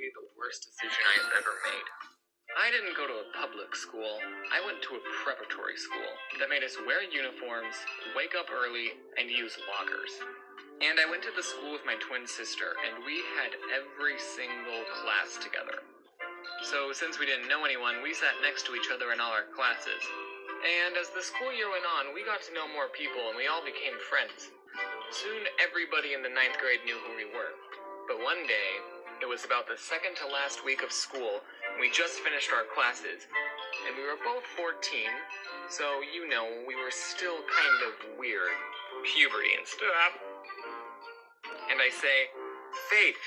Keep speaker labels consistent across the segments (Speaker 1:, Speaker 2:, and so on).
Speaker 1: be the worst decision I have ever made. I didn't go to a public school. I went to a preparatory school that made us wear uniforms, wake up early, and use lockers. And I went to the school with my twin sister, and we had every single class together. So since we didn't know anyone, we sat next to each other in all our classes. And as the school year went on, we got to know more people, and we all became friends. Soon, everybody in the 9th grade knew who we were. But one day, it was about the second to last week of school, and we just finished our classes. And we were both 14, so, you know, we were still kind of weird. Puberty and stuff. And I say, Faith,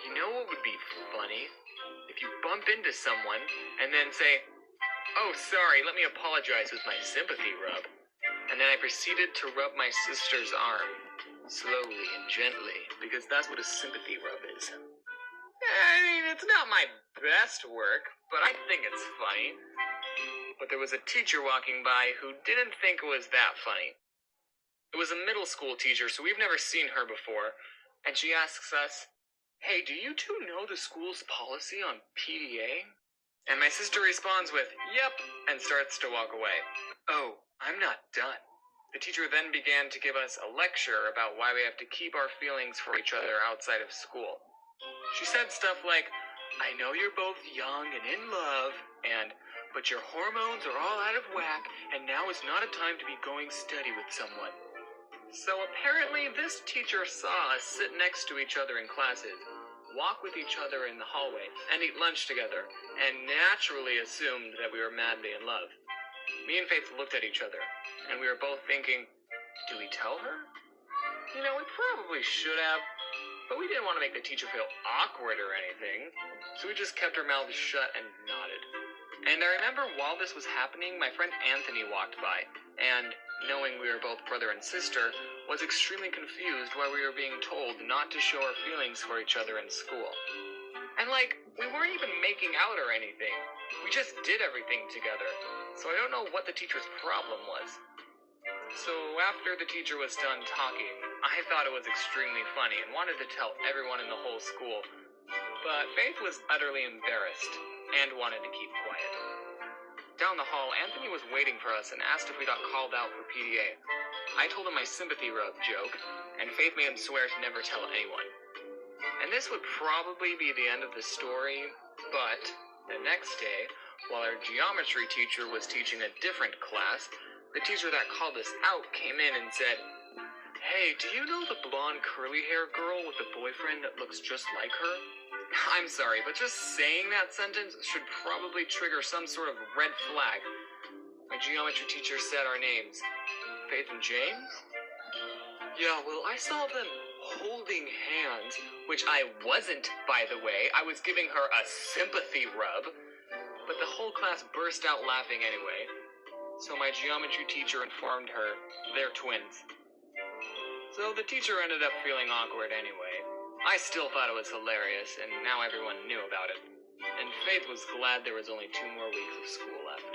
Speaker 1: you know what would be funny? If you bump into someone, and then say, oh, sorry, let me apologize with my sympathy rub. And then I proceeded to rub my sister's arm, slowly and gently, because that's what a sympathy rub is. I mean, it's not my best work, but I think it's funny. But there was a teacher walking by who didn't think it was that funny. It was a middle school teacher, so we've never seen her before, and she asks us, hey, do you two know the school's policy on PDA? And my sister responds with, yep, and starts to walk away. Oh, I'm not done. The teacher then began to give us a lecture about why we have to keep our feelings for each other outside of school. She said stuff like, I know you're both young and in love, but your hormones are all out of whack, and now is not a time to be going steady with someone. So apparently this teacher saw us sit next to each other in classes, walk with each other in the hallway, and eat lunch together, and naturally assumed that we were madly in love. Me and Faith looked at each other, and we were both thinking, do we tell her? You know, we probably should have, but we didn't want to make the teacher feel awkward or anything, so we just kept our mouths shut and nodded. And I remember while this was happening, my friend Anthony walked by, and, knowing we were both brother and sister, was extremely confused why we were being told not to show our feelings for each other in school. And we weren't even making out or anything. We just did everything together, so I don't know what the teacher's problem was. So after the teacher was done talking, I thought it was extremely funny and wanted to tell everyone in the whole school, but Faith was utterly embarrassed and wanted to keep quiet. Down the hall, Anthony was waiting for us and asked if we got called out for PDA. I told him my sympathy rub joke, and Faith made him swear to never tell anyone. And this would probably be the end of the story, but the next day, while our geometry teacher was teaching a different class, the teacher that called us out came in and said, hey, do you know the blonde curly hair girl with the boyfriend that looks just like her? I'm sorry, but just saying that sentence should probably trigger some sort of red flag. My geometry teacher said our names. Faith and James? Yeah, well, I saw them holding hands, which I wasn't, by the way. I was giving her a sympathy rub. But the whole class burst out laughing anyway. So my geometry teacher informed her they're twins. So the teacher ended up feeling awkward anyway. I still thought it was hilarious, and now everyone knew about it. And Faith was glad there was only 2 more weeks of school left.